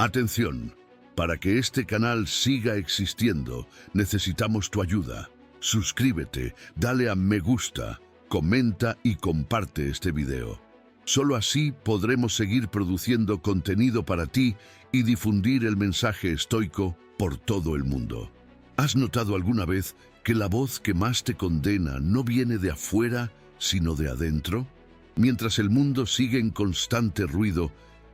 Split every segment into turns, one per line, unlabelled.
Atención, para que este canal siga existiendo, necesitamos tu ayuda. Suscríbete, dale a me gusta, comenta y comparte este video. Solo así podremos seguir produciendo contenido para ti y difundir el mensaje estoico por todo el mundo. ¿Has notado alguna vez que la voz que más te condena no viene de afuera, sino de adentro? Mientras el mundo sigue en constante ruido,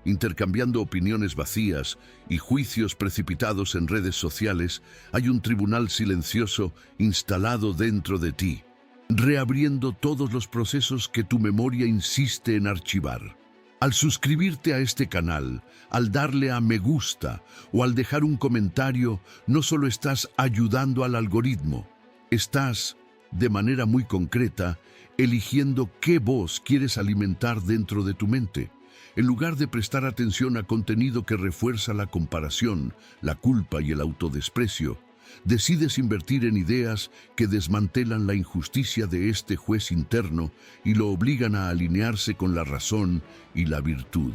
intercambiando opiniones vacías y juicios precipitados en redes sociales, hay un tribunal silencioso instalado dentro de ti, reabriendo todos los procesos que tu memoria insiste en archivar. Al suscribirte a este canal, al darle a me gusta o al dejar un comentario, no solo estás ayudando al algoritmo, estás, de manera muy concreta, eligiendo qué voz quieres alimentar dentro de tu mente. En lugar de prestar atención a contenido que refuerza la comparación, la culpa y el autodesprecio, decides invertir en ideas que desmantelan la injusticia de este juez interno y lo obligan a alinearse con la razón y la virtud.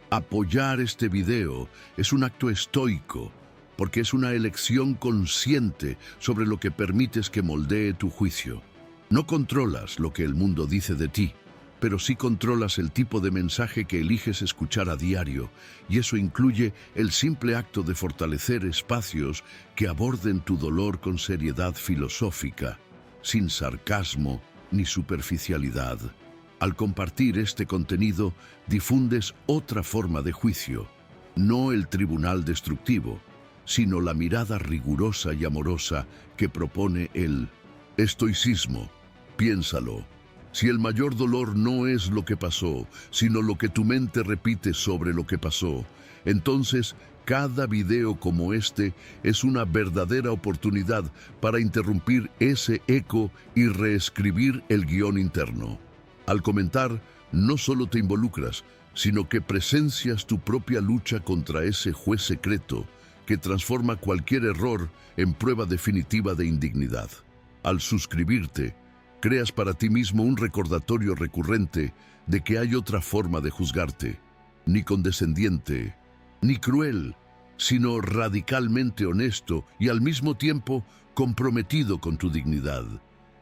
Apoyar este video es un acto estoico, porque es una elección consciente sobre lo que permites que moldee tu juicio. No controlas lo que el mundo dice de ti, pero sí controlas el tipo de mensaje que eliges escuchar a diario, y eso incluye el simple acto de fortalecer espacios que aborden tu dolor con seriedad filosófica, sin sarcasmo ni superficialidad. Al compartir este contenido, difundes otra forma de juicio, no el tribunal destructivo, sino la mirada rigurosa y amorosa que propone el estoicismo. Piénsalo. Si el mayor dolor no es lo que pasó, sino lo que tu mente repite sobre lo que pasó, entonces cada video como este es una verdadera oportunidad para interrumpir ese eco y reescribir el guión interno. Al comentar, no solo te involucras, sino que presencias tu propia lucha contra ese juez secreto que transforma cualquier error en prueba definitiva de indignidad. Al suscribirte, creas para ti mismo un recordatorio recurrente de que hay otra forma de juzgarte, ni condescendiente, ni cruel, sino radicalmente honesto y al mismo tiempo comprometido con tu dignidad.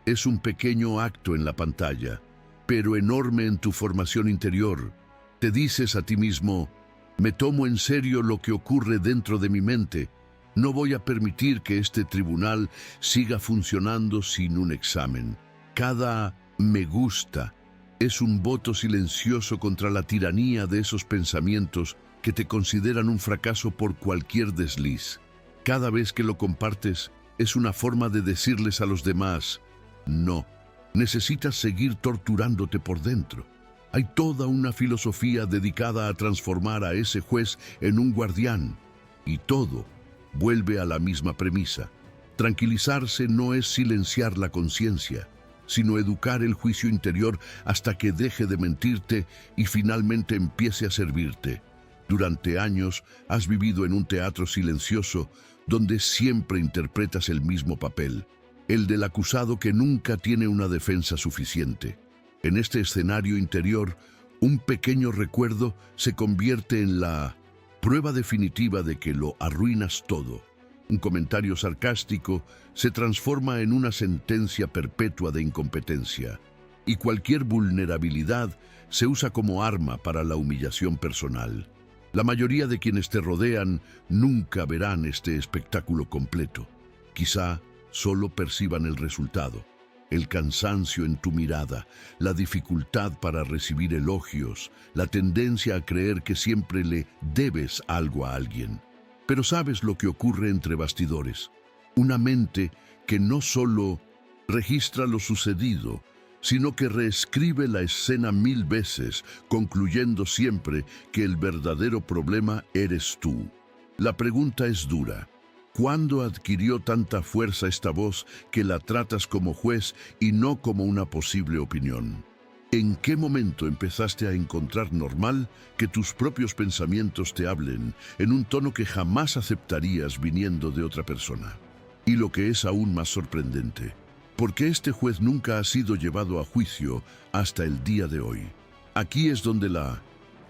Es un pequeño acto en la pantalla, pero enorme en tu formación interior. Te dices a ti mismo, me tomo en serio lo que ocurre dentro de mi mente. No voy a permitir que este tribunal siga funcionando sin un examen. Cada me gusta es un voto silencioso contra la tiranía de esos pensamientos que te consideran un fracaso por cualquier desliz. Cada vez que lo compartes es una forma de decirles a los demás, no, necesitas seguir torturándote por dentro. Hay toda una filosofía dedicada a transformar a ese juez en un guardián, y todo vuelve a la misma premisa. Tranquilizarse no es silenciar la conciencia, sino educar el juicio interior hasta que deje de mentirte y finalmente empiece a servirte. Durante años has vivido en un teatro silencioso donde siempre interpretas el mismo papel, el del acusado que nunca tiene una defensa suficiente. En este escenario interior, un pequeño recuerdo se convierte en la prueba definitiva de que lo arruinas todo. Un comentario sarcástico se transforma en una sentencia perpetua de incompetencia, y cualquier vulnerabilidad se usa como arma para la humillación personal. La mayoría de quienes te rodean nunca verán este espectáculo completo. Quizá solo perciban el resultado, el cansancio en tu mirada, la dificultad para recibir elogios, la tendencia a creer que siempre le debes algo a alguien. Pero ¿sabes lo que ocurre entre bastidores? Una mente que no solo registra lo sucedido, sino que reescribe la escena 1000 veces, concluyendo siempre que el verdadero problema eres tú. La pregunta es dura. ¿Cuándo adquirió tanta fuerza esta voz que la tratas como juez y no como una posible opinión? ¿En qué momento empezaste a encontrar normal que tus propios pensamientos te hablen en un tono que jamás aceptarías viniendo de otra persona? Y lo que es aún más sorprendente, ¿por qué este juez nunca ha sido llevado a juicio hasta el día de hoy? Aquí es donde la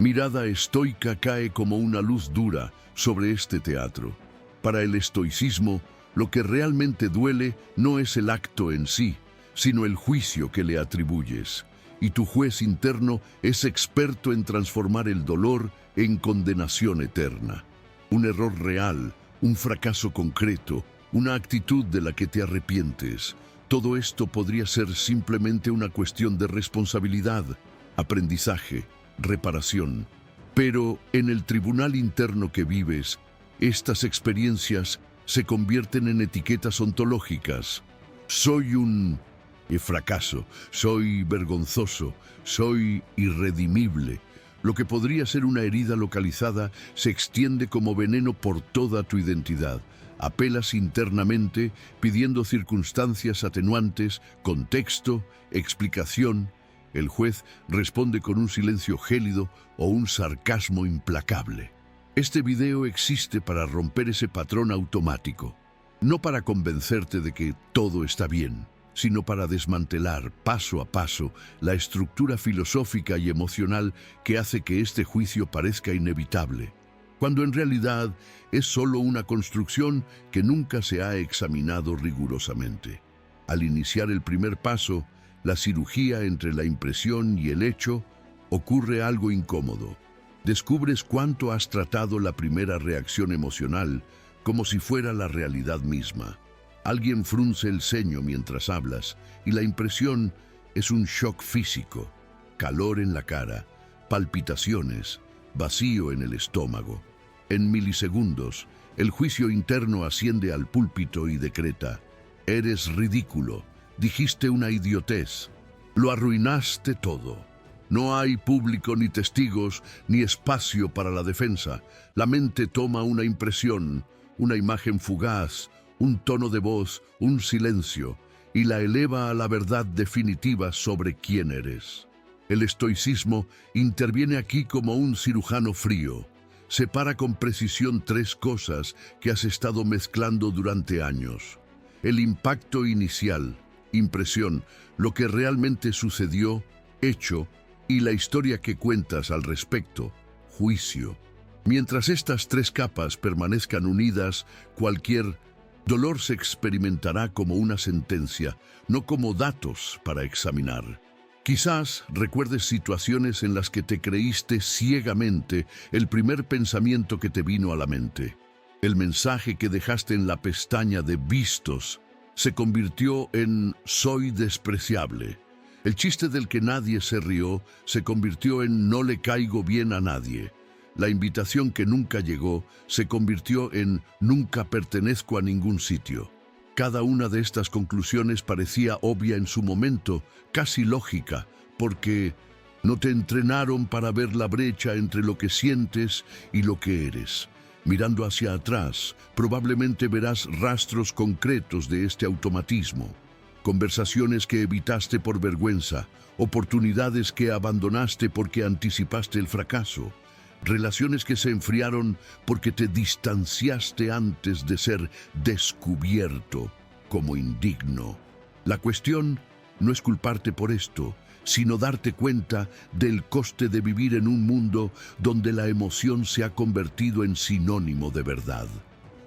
Mirada estoica cae como una luz dura sobre este teatro. Para el estoicismo, lo que realmente duele no es el acto en sí, sino el juicio que le atribuyes. Y tu juez interno es experto en transformar el dolor en condenación eterna. Un error real, un fracaso concreto, una actitud de la que te arrepientes. Todo esto podría ser simplemente una cuestión de responsabilidad, aprendizaje, reparación. Pero en el tribunal interno que vives, estas experiencias se convierten en etiquetas ontológicas. Soy un fracaso, soy vergonzoso, soy irredimible. Lo que podría ser una herida localizada se extiende como veneno por toda tu identidad. Apelas internamente pidiendo circunstancias atenuantes, contexto, explicación. El juez responde con un silencio gélido o un sarcasmo implacable. Este video existe para romper ese patrón automático, no para convencerte de que todo está bien, sino para desmantelar paso a paso la estructura filosófica y emocional que hace que este juicio parezca inevitable, cuando en realidad es solo una construcción que nunca se ha examinado rigurosamente. Al iniciar el primer paso, la cirugía entre la impresión y el hecho, ocurre algo incómodo. Descubres cuánto has tratado la primera reacción emocional como si fuera la realidad misma. Alguien frunce el ceño mientras hablas y la impresión es un shock físico, calor en la cara, palpitaciones, vacío en el estómago. En milisegundos, el juicio interno asciende al púlpito y decreta: eres ridículo, dijiste una idiotez, lo arruinaste todo. No hay público ni testigos ni espacio para la defensa. La mente toma una impresión, una imagen fugaz, un tono de voz, un silencio, y la eleva a la verdad definitiva sobre quién eres. El estoicismo interviene aquí como un cirujano frío. Separa con precisión tres cosas que has estado mezclando durante años. El impacto inicial, impresión, lo que realmente sucedió, hecho, y la historia que cuentas al respecto, juicio. Mientras estas tres capas permanezcan unidas, cualquier dolor se experimentará como una sentencia, no como datos para examinar. Quizás recuerdes situaciones en las que te creíste ciegamente el primer pensamiento que te vino a la mente. El mensaje que dejaste en la pestaña de vistos se convirtió en soy despreciable. El chiste del que nadie se rió se convirtió en no le caigo bien a nadie. La invitación que nunca llegó se convirtió en nunca pertenezco a ningún sitio. Cada una de estas conclusiones parecía obvia en su momento, casi lógica, porque no te entrenaron para ver la brecha entre lo que sientes y lo que eres. Mirando hacia atrás, probablemente verás rastros concretos de este automatismo. Conversaciones que evitaste por vergüenza, oportunidades que abandonaste porque anticipaste el fracaso, relaciones que se enfriaron porque te distanciaste antes de ser descubierto como indigno. La cuestión no es culparte por esto, sino darte cuenta del coste de vivir en un mundo donde la emoción se ha convertido en sinónimo de verdad.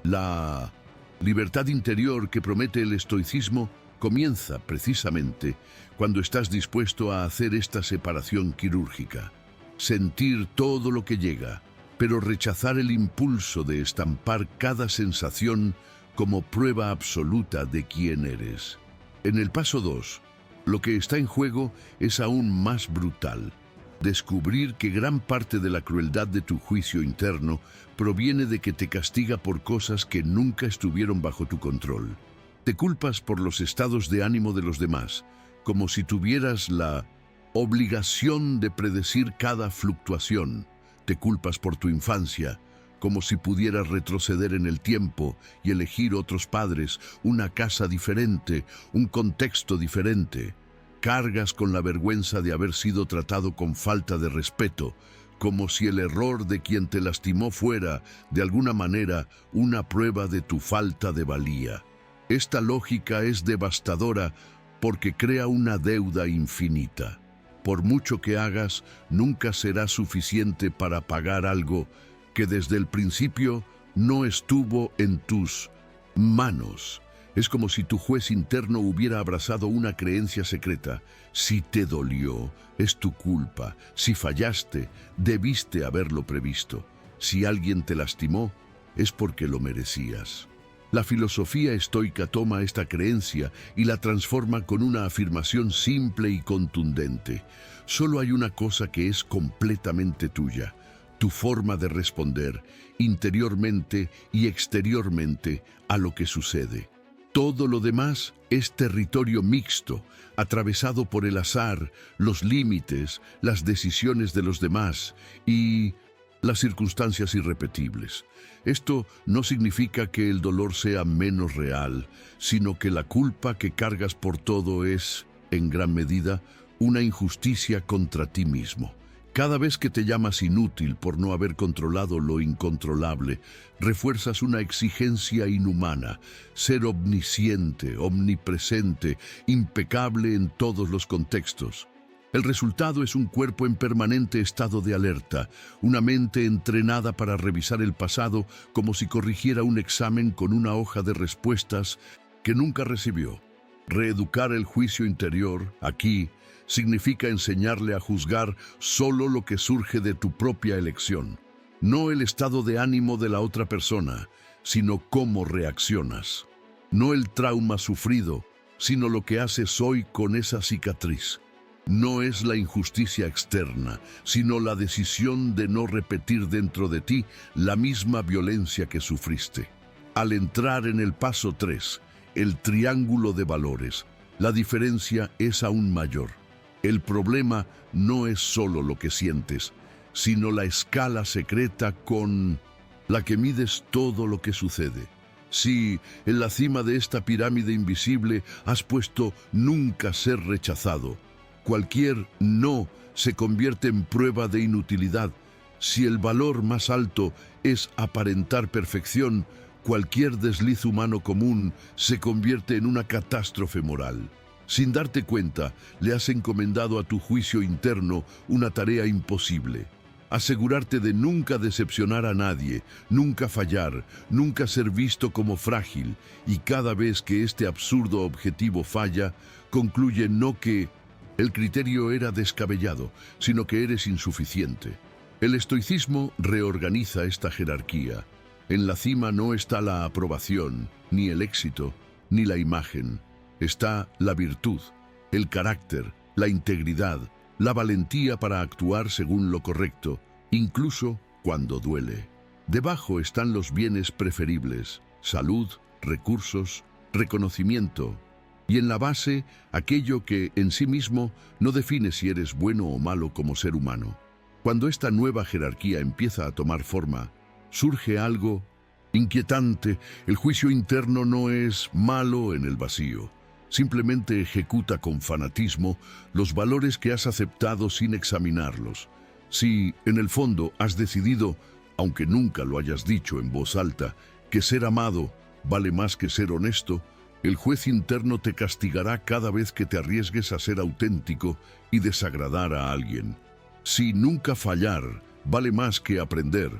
La libertad interior que promete el estoicismo comienza precisamente cuando estás dispuesto a hacer esta separación quirúrgica. Sentir todo lo que llega, pero rechazar el impulso de estampar cada sensación como prueba absoluta de quién eres. En el paso 2, lo que está en juego es aún más brutal. Descubrir que gran parte de la crueldad de tu juicio interno proviene de que te castiga por cosas que nunca estuvieron bajo tu control. Te culpas por los estados de ánimo de los demás, como si tuvieras la obligación de predecir cada fluctuación. Te culpas por tu infancia, como si pudieras retroceder en el tiempo y elegir otros padres, una casa diferente, un contexto diferente. Cargas con la vergüenza de haber sido tratado con falta de respeto, como si el error de quien te lastimó fuera, de alguna manera, una prueba de tu falta de valía. Esta lógica es devastadora porque crea una deuda infinita. Por mucho que hagas, nunca será suficiente para pagar algo que desde el principio no estuvo en tus manos. Es como si tu juez interno hubiera abrazado una creencia secreta. Si te dolió, es tu culpa. Si fallaste, debiste haberlo previsto. Si alguien te lastimó, es porque lo merecías. La filosofía estoica toma esta creencia y la transforma con una afirmación simple y contundente. Solo hay una cosa que es completamente tuya: tu forma de responder, interiormente y exteriormente, a lo que sucede. Todo lo demás es territorio mixto, atravesado por el azar, los límites, las decisiones de los demás y las circunstancias irrepetibles. Esto no significa que el dolor sea menos real, sino que la culpa que cargas por todo es, en gran medida, una injusticia contra ti mismo. Cada vez que te llamas inútil por no haber controlado lo incontrolable, refuerzas una exigencia inhumana: ser omnisciente, omnipresente, impecable en todos los contextos. El resultado es un cuerpo en permanente estado de alerta, una mente entrenada para revisar el pasado como si corrigiera un examen con una hoja de respuestas que nunca recibió. Reeducar el juicio interior, aquí, significa enseñarle a juzgar solo lo que surge de tu propia elección, no el estado de ánimo de la otra persona, sino cómo reaccionas. No el trauma sufrido, sino lo que haces hoy con esa cicatriz. No es la injusticia externa, sino la decisión de no repetir dentro de ti la misma violencia que sufriste. Al entrar en el paso 3, el triángulo de valores, la diferencia es aún mayor. El problema no es solo lo que sientes, sino la escala secreta con la que mides todo lo que sucede. Si en la cima de esta pirámide invisible has puesto nunca ser rechazado, cualquier no se convierte en prueba de inutilidad. Si el valor más alto es aparentar perfección, cualquier desliz humano común se convierte en una catástrofe moral. Sin darte cuenta, le has encomendado a tu juicio interno una tarea imposible: asegurarte de nunca decepcionar a nadie, nunca fallar, nunca ser visto como frágil, y cada vez que este absurdo objetivo falla, concluye no que el criterio era descabellado, sino que eres insuficiente. El estoicismo reorganiza esta jerarquía. En la cima no está la aprobación, ni el éxito, ni la imagen. Está la virtud, el carácter, la integridad, la valentía para actuar según lo correcto, incluso cuando duele. Debajo están los bienes preferibles: salud, recursos, reconocimiento. Y en la base, aquello que en sí mismo no define si eres bueno o malo como ser humano. Cuando esta nueva jerarquía empieza a tomar forma, surge algo inquietante. El juicio interno no es malo en el vacío. Simplemente ejecuta con fanatismo los valores que has aceptado sin examinarlos. Si, en el fondo, has decidido, aunque nunca lo hayas dicho en voz alta, que ser amado vale más que ser honesto, el juez interno te castigará cada vez que te arriesgues a ser auténtico y desagradar a alguien. Si nunca fallar vale más que aprender,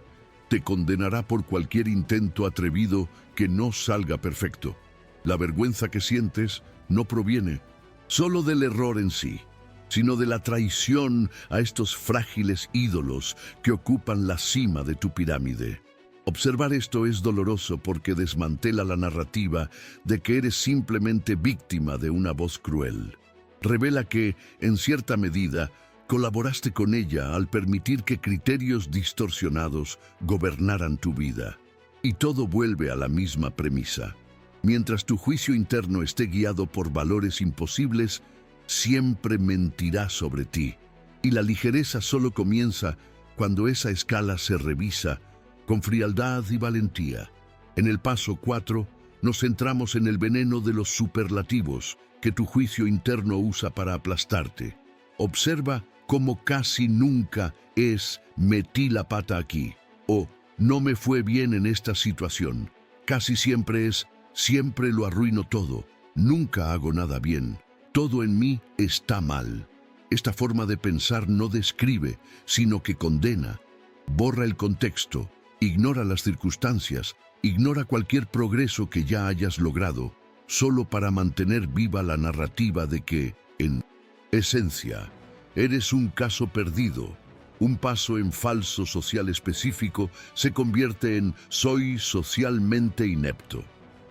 te condenará por cualquier intento atrevido que no salga perfecto. La vergüenza que sientes no proviene solo del error en sí, sino de la traición a estos frágiles ídolos que ocupan la cima de tu pirámide. Observar esto es doloroso porque desmantela la narrativa de que eres simplemente víctima de una voz cruel. Revela que, en cierta medida, colaboraste con ella al permitir que criterios distorsionados gobernaran tu vida. Y todo vuelve a la misma premisa. Mientras tu juicio interno esté guiado por valores imposibles, siempre mentirá sobre ti. Y la ligereza solo comienza cuando esa escala se revisa con frialdad y valentía. En el paso 4, nos centramos en el veneno de los superlativos que tu juicio interno usa para aplastarte. Observa cómo casi nunca es «metí la pata aquí» o «no me fue bien en esta situación». Casi siempre es «siempre lo arruino todo, nunca hago nada bien, todo en mí está mal». Esta forma de pensar no describe, sino que condena, borra el contexto, ignora las circunstancias, ignora cualquier progreso que ya hayas logrado, solo para mantener viva la narrativa de que, en esencia, eres un caso perdido. Un paso en falso social específico se convierte en soy socialmente inepto.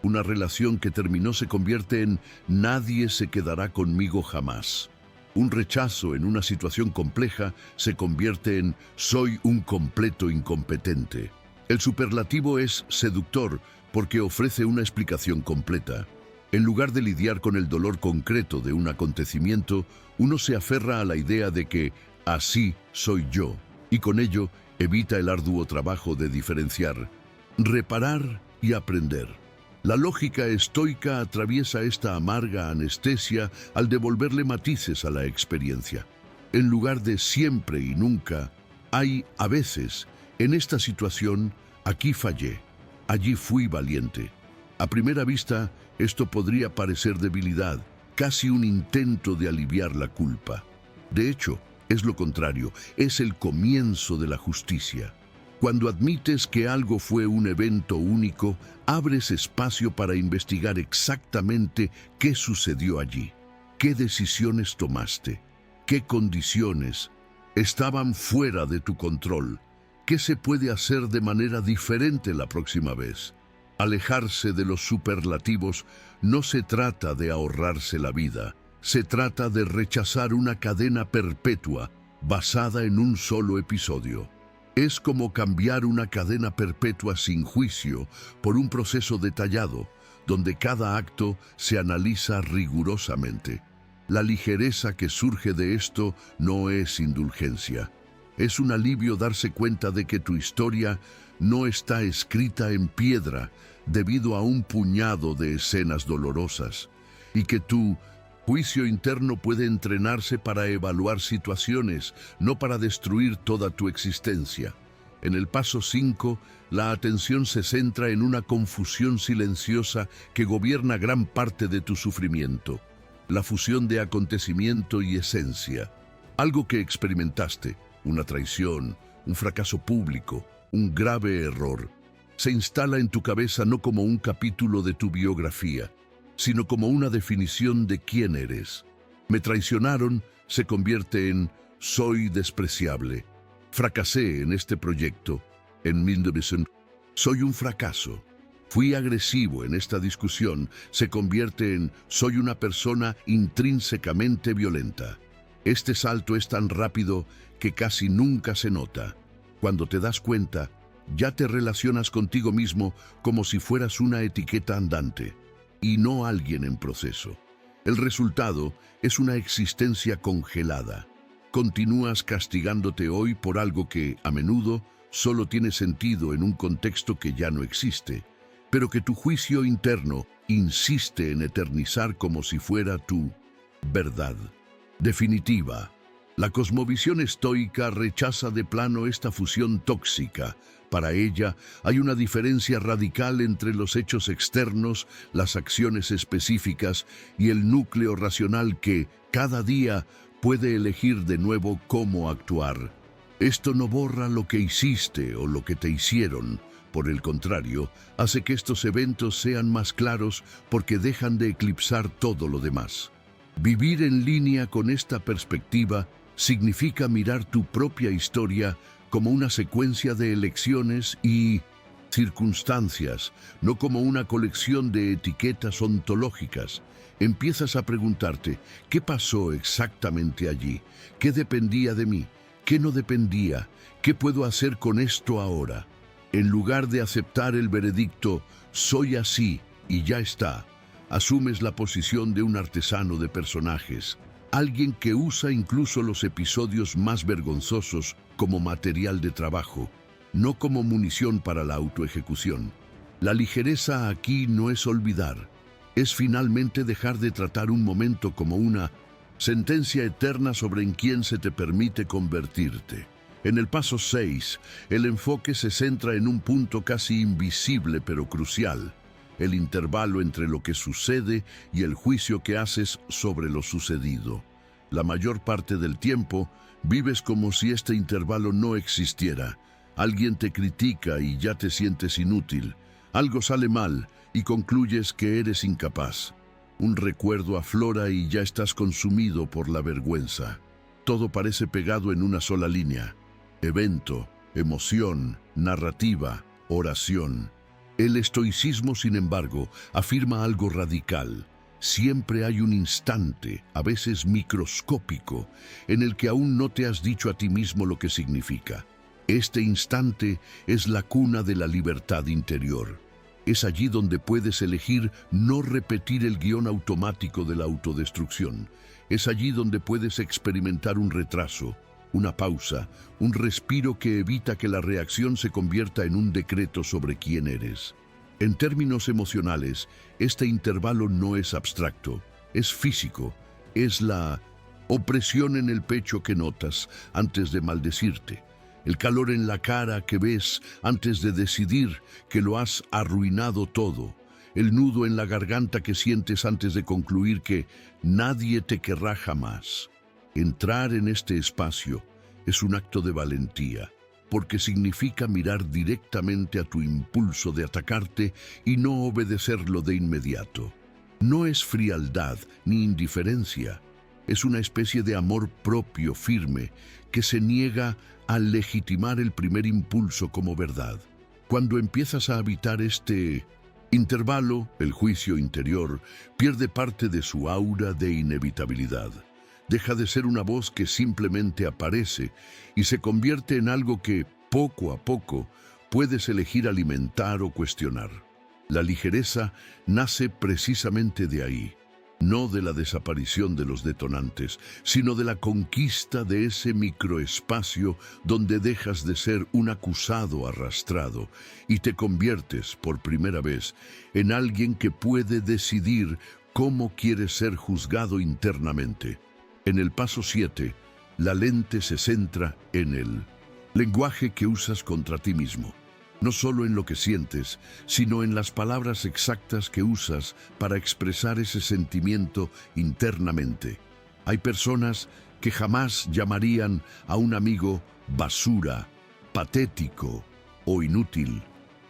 Una relación que terminó se convierte en nadie se quedará conmigo jamás. Un rechazo en una situación compleja se convierte en soy un completo incompetente. El superlativo es seductor porque ofrece una explicación completa. En lugar de lidiar con el dolor concreto de un acontecimiento, uno se aferra a la idea de que así soy yo, y con ello evita el arduo trabajo de diferenciar, reparar y aprender. La lógica estoica atraviesa esta amarga anestesia al devolverle matices a la experiencia. En lugar de siempre y nunca, hay a veces, en esta situación, aquí fallé, allí fui valiente. A primera vista, esto podría parecer debilidad, casi un intento de aliviar la culpa. De hecho, es lo contrario, es el comienzo de la justicia. Cuando admites que algo fue un evento único, abres espacio para investigar exactamente qué sucedió allí, qué decisiones tomaste, qué condiciones estaban fuera de tu control, qué se puede hacer de manera diferente la próxima vez. Alejarse de los superlativos no se trata de ahorrarse la vida, se trata de rechazar una cadena perpetua basada en un solo episodio. Es como cambiar una cadena perpetua sin juicio por un proceso detallado, donde cada acto se analiza rigurosamente. La ligereza que surge de esto no es indulgencia. Es un alivio darse cuenta de que tu historia no está escrita en piedra debido a un puñado de escenas dolorosas, y que tu juicio interno puede entrenarse para evaluar situaciones, no para destruir toda tu existencia. En el paso 5, la atención se centra en una confusión silenciosa que gobierna gran parte de tu sufrimiento. La fusión de acontecimiento y esencia. Algo que experimentaste, una traición, un fracaso público, un grave error, se instala en tu cabeza no como un capítulo de tu biografía, sino como una definición de quién eres. Me traicionaron se convierte en soy despreciable. Fracasé en este proyecto, en Mindovison, soy un fracaso. Fui agresivo en esta discusión, se convierte en soy una persona intrínsecamente violenta. Este salto es tan rápido que casi nunca se nota. Cuando te das cuenta, ya te relacionas contigo mismo como si fueras una etiqueta andante, y no alguien en proceso. El resultado es una existencia congelada. Continúas castigándote hoy por algo que, a menudo, solo tiene sentido en un contexto que ya no existe, pero que tu juicio interno insiste en eternizar como si fuera tu verdad definitiva. La cosmovisión estoica rechaza de plano esta fusión tóxica. Para ella hay una diferencia radical entre los hechos externos, las acciones específicas y el núcleo racional que, cada día, puede elegir de nuevo cómo actuar. Esto no borra lo que hiciste o lo que te hicieron. Por el contrario, hace que estos eventos sean más claros porque dejan de eclipsar todo lo demás. Vivir en línea con esta perspectiva significa mirar tu propia historia como una secuencia de elecciones y circunstancias, no como una colección de etiquetas ontológicas. Empiezas a preguntarte, ¿qué pasó exactamente allí? ¿Qué dependía de mí? ¿Qué no dependía? ¿Qué puedo hacer con esto ahora? En lugar de aceptar el veredicto, soy así y ya está, asumes la posición de un artesano de personajes, alguien que usa incluso los episodios más vergonzosos como material de trabajo, no como munición para la autoejecución. La ligereza aquí no es olvidar, es finalmente dejar de tratar un momento como una sentencia eterna sobre en quién se te permite convertirte. En el paso 6, el enfoque se centra en un punto casi invisible pero crucial, el intervalo entre lo que sucede y el juicio que haces sobre lo sucedido. La mayor parte del tiempo vives como si este intervalo no existiera. Alguien te critica y ya te sientes inútil. Algo sale mal y concluyes que eres incapaz. Un recuerdo aflora y ya estás consumido por la vergüenza. Todo parece pegado en una sola línea. Evento, emoción, narrativa, oración. El estoicismo, sin embargo, afirma algo radical. Siempre hay un instante, a veces microscópico, en el que aún no te has dicho a ti mismo lo que significa. Este instante es la cuna de la libertad interior. Es allí donde puedes elegir no repetir el guión automático de la autodestrucción. Es allí donde puedes experimentar un retraso, una pausa, un respiro que evita que la reacción se convierta en un decreto sobre quién eres. En términos emocionales, este intervalo no es abstracto, es físico, es la opresión en el pecho que notas antes de maldecirte, el calor en la cara que ves antes de decidir que lo has arruinado todo, el nudo en la garganta que sientes antes de concluir que nadie te querrá jamás. Entrar en este espacio es un acto de valentía, porque significa mirar directamente a tu impulso de atacarte y no obedecerlo de inmediato. No es frialdad ni indiferencia, es una especie de amor propio firme que se niega a legitimar el primer impulso como verdad. Cuando empiezas a habitar este intervalo, el juicio interior pierde parte de su aura de inevitabilidad. Deja de ser una voz que simplemente aparece y se convierte en algo que, poco a poco, puedes elegir alimentar o cuestionar. La ligereza nace precisamente de ahí, no de la desaparición de los detonantes, sino de la conquista de ese microespacio donde dejas de ser un acusado arrastrado y te conviertes, por primera vez, en alguien que puede decidir cómo quiere ser juzgado internamente. En el paso 7, la lente se centra en el lenguaje que usas contra ti mismo. No solo en lo que sientes, sino en las palabras exactas que usas para expresar ese sentimiento internamente. Hay personas que jamás llamarían a un amigo basura, patético o inútil,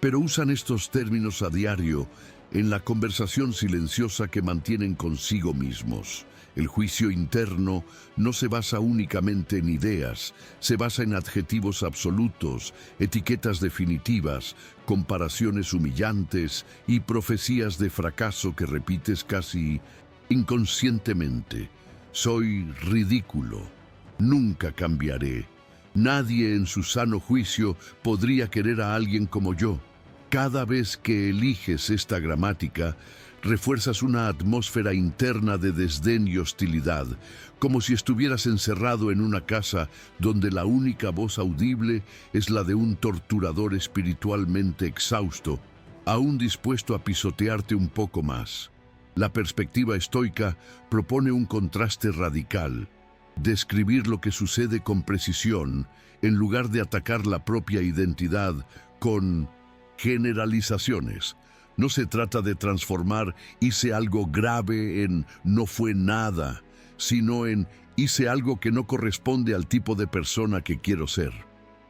pero usan estos términos a diario en la conversación silenciosa que mantienen consigo mismos. El juicio interno no se basa únicamente en ideas, se basa en adjetivos absolutos, etiquetas definitivas, comparaciones humillantes y profecías de fracaso que repites casi inconscientemente. Soy ridículo, nunca cambiaré, nadie en su sano juicio podría querer a alguien como yo. Cada vez que eliges esta gramática, refuerzas una atmósfera interna de desdén y hostilidad, como si estuvieras encerrado en una casa donde la única voz audible es la de un torturador espiritualmente exhausto, aún dispuesto a pisotearte un poco más. La perspectiva estoica propone un contraste radical, describir lo que sucede con precisión, en lugar de atacar la propia identidad con generalizaciones. No se trata de transformar hice algo grave en no fue nada, sino en hice algo que no corresponde al tipo de persona que quiero ser.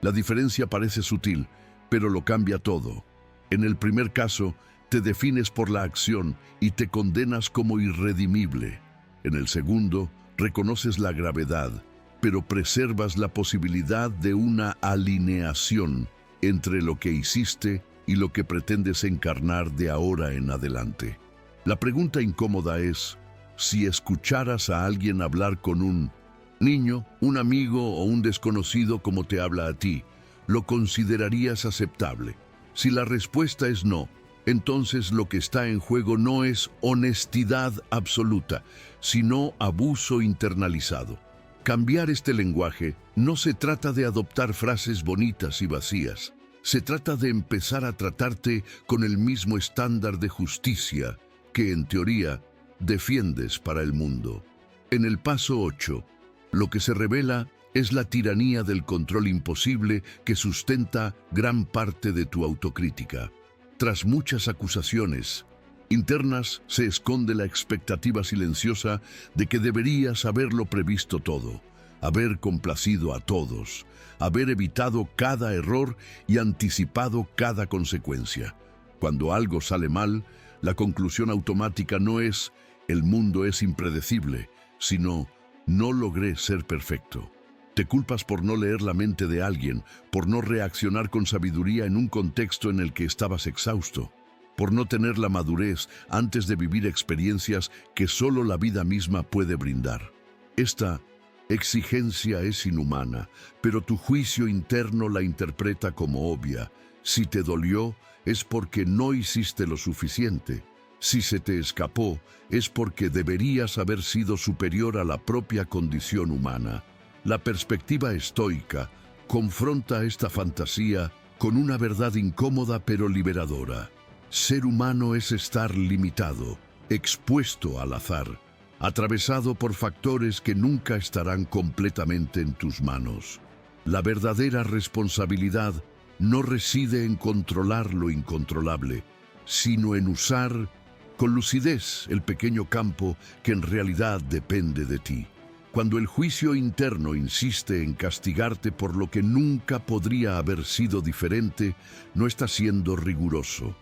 La diferencia parece sutil, pero lo cambia todo. En el primer caso, te defines por la acción y te condenas como irredimible. En el segundo, reconoces la gravedad, pero preservas la posibilidad de una alineación entre lo que hiciste y lo que pretendes encarnar de ahora en adelante. La pregunta incómoda es, si escucharas a alguien hablar con un niño, un amigo o un desconocido como te habla a ti, ¿lo considerarías aceptable? Si la respuesta es no, entonces lo que está en juego no es honestidad absoluta, sino abuso internalizado. Cambiar este lenguaje no se trata de adoptar frases bonitas y vacías. Se trata de empezar a tratarte con el mismo estándar de justicia que, en teoría, defiendes para el mundo. En el paso 8, lo que se revela es la tiranía del control imposible que sustenta gran parte de tu autocrítica. Tras muchas acusaciones, internas se esconde la expectativa silenciosa de que deberías haberlo previsto todo, haber complacido a todos, haber evitado cada error y anticipado cada consecuencia. Cuando algo sale mal, la conclusión automática no es «el mundo es impredecible», sino «no logré ser perfecto». Te culpas por no leer la mente de alguien, por no reaccionar con sabiduría en un contexto en el que estabas exhausto, por no tener la madurez antes de vivir experiencias que solo la vida misma puede brindar. Esta exigencia es inhumana, pero tu juicio interno la interpreta como obvia. Si te dolió, es porque no hiciste lo suficiente. Si se te escapó, es porque deberías haber sido superior a la propia condición humana. La perspectiva estoica confronta esta fantasía con una verdad incómoda pero liberadora. Ser humano es estar limitado, expuesto al azar, atravesado por factores que nunca estarán completamente en tus manos. La verdadera responsabilidad no reside en controlar lo incontrolable, sino en usar con lucidez el pequeño campo que en realidad depende de ti. Cuando el juicio interno insiste en castigarte por lo que nunca podría haber sido diferente, no está siendo riguroso,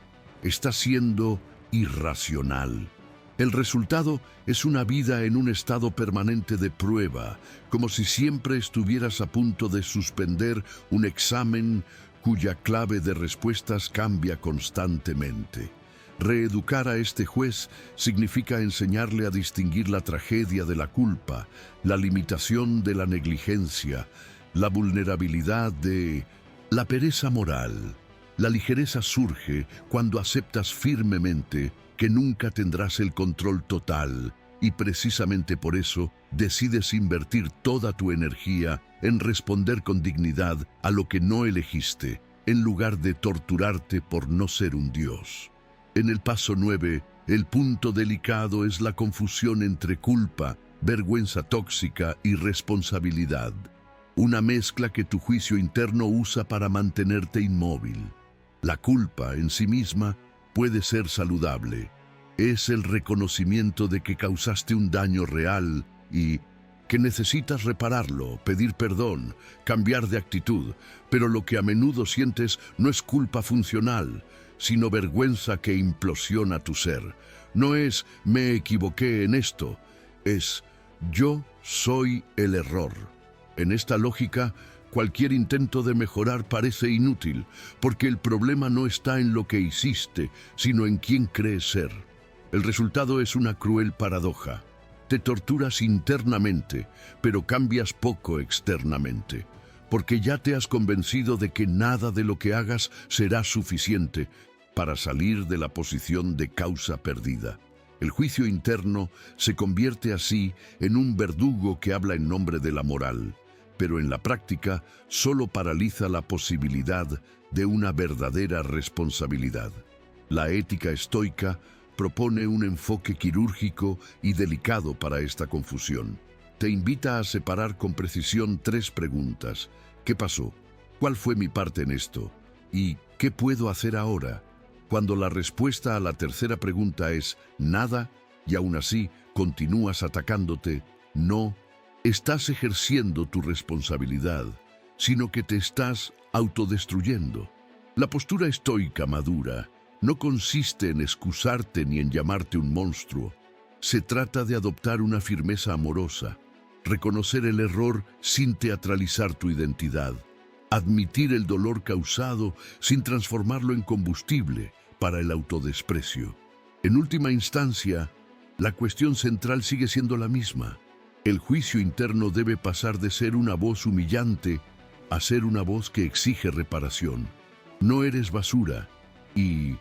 está siendo irracional. El resultado es una vida en un estado permanente de prueba, como si siempre estuvieras a punto de suspender un examen cuya clave de respuestas cambia constantemente. Reeducar a este juez significa enseñarle a distinguir la tragedia de la culpa, la limitación de la negligencia, la vulnerabilidad de la pereza moral. La ligereza surge cuando aceptas firmemente que nunca tendrás el control total y precisamente por eso decides invertir toda tu energía en responder con dignidad a lo que no elegiste, en lugar de torturarte por no ser un dios. En el paso 9, el punto delicado es la confusión entre culpa, vergüenza tóxica y responsabilidad. Una mezcla que tu juicio interno usa para mantenerte inmóvil. La culpa en sí misma puede ser saludable. Es el reconocimiento de que causaste un daño real y que necesitas repararlo, pedir perdón, cambiar de actitud, pero lo que a menudo sientes no es culpa funcional, sino vergüenza que implosiona tu ser. No es «me equivoqué en esto», es «yo soy el error». En esta lógica, cualquier intento de mejorar parece inútil, porque el problema no está en lo que hiciste, sino en quién crees ser. El resultado es una cruel paradoja. Te torturas internamente, pero cambias poco externamente, porque ya te has convencido de que nada de lo que hagas será suficiente para salir de la posición de causa perdida. El juicio interno se convierte así en un verdugo que habla en nombre de la moral, pero en la práctica solo paraliza la posibilidad de una verdadera responsabilidad. La ética estoica propone un enfoque quirúrgico y delicado para esta confusión. Te invita a separar con precisión 3 preguntas. ¿Qué pasó? ¿Cuál fue mi parte en esto? ¿Y qué puedo hacer ahora? Cuando la respuesta a la tercera pregunta es nada, y aún así continúas atacándote, no estás ejerciendo tu responsabilidad, sino que te estás autodestruyendo. La postura estoica madura no consiste en excusarte ni en llamarte un monstruo. Se trata de adoptar una firmeza amorosa, reconocer el error sin teatralizar tu identidad, admitir el dolor causado sin transformarlo en combustible para el autodesprecio. En última instancia, la cuestión central sigue siendo la misma. El juicio interno debe pasar de ser una voz humillante a ser una voz que exige reparación. No eres basura y,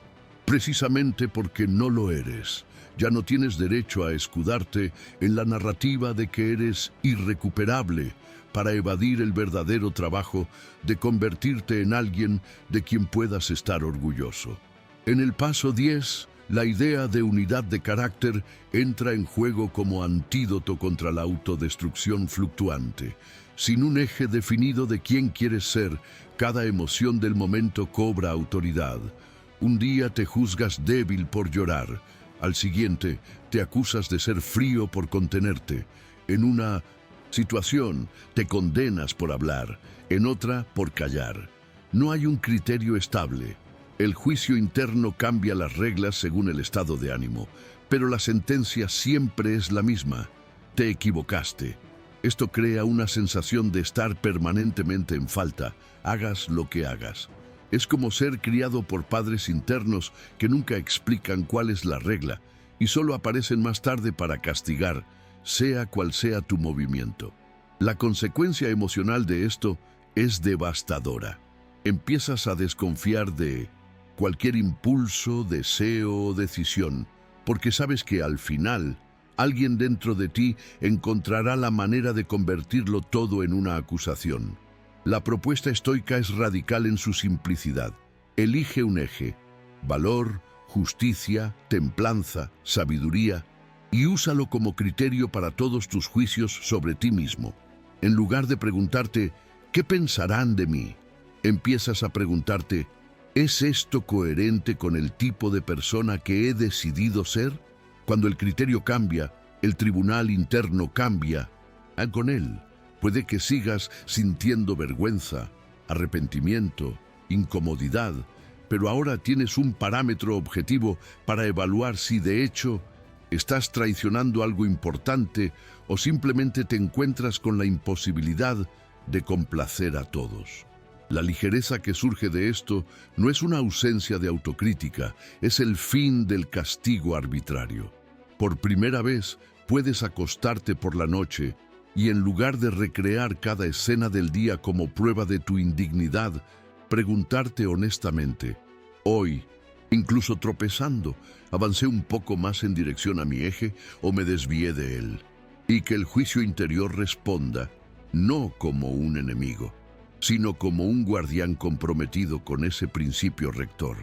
precisamente porque no lo eres, ya no tienes derecho a escudarte en la narrativa de que eres irrecuperable para evadir el verdadero trabajo de convertirte en alguien de quien puedas estar orgulloso. En el paso 10, la idea de unidad de carácter entra en juego como antídoto contra la autodestrucción fluctuante. Sin un eje definido de quién quieres ser, cada emoción del momento cobra autoridad. Un día te juzgas débil por llorar, Al siguiente, te acusas de ser frío por contenerte. En una situación, te condenas por hablar, en otra, por callar. No hay un criterio estable. El juicio interno cambia las reglas según el estado de ánimo, pero la sentencia siempre es la misma. Te equivocaste. Esto crea una sensación de estar permanentemente en falta, hagas lo que hagas. Es como ser criado por padres internos que nunca explican cuál es la regla y solo aparecen más tarde para castigar, sea cual sea tu movimiento. La consecuencia emocional de esto es devastadora. Empiezas a desconfiar de cualquier impulso, deseo o decisión, porque sabes que al final alguien dentro de ti encontrará la manera de convertirlo todo en una acusación. La propuesta estoica es radical en su simplicidad. Elige un eje: valor, justicia, templanza, sabiduría, y úsalo como criterio para todos tus juicios sobre ti mismo. En lugar de preguntarte, ¿qué pensarán de mí?, empiezas a preguntarte, ¿es esto coherente con el tipo de persona que he decidido ser? Cuando el criterio cambia, el tribunal interno cambia. Con él, puede que sigas sintiendo vergüenza, arrepentimiento, incomodidad, pero ahora tienes un parámetro objetivo para evaluar si de hecho estás traicionando algo importante o simplemente te encuentras con la imposibilidad de complacer a todos. La ligereza que surge de esto no es una ausencia de autocrítica, es el fin del castigo arbitrario. Por primera vez puedes acostarte por la noche y en lugar de recrear cada escena del día como prueba de tu indignidad, preguntarte honestamente, hoy, incluso tropezando, ¿avancé un poco más en dirección a mi eje o me desvié de él? Y que el juicio interior responda, no como un enemigo, sino como un guardián comprometido con ese principio rector.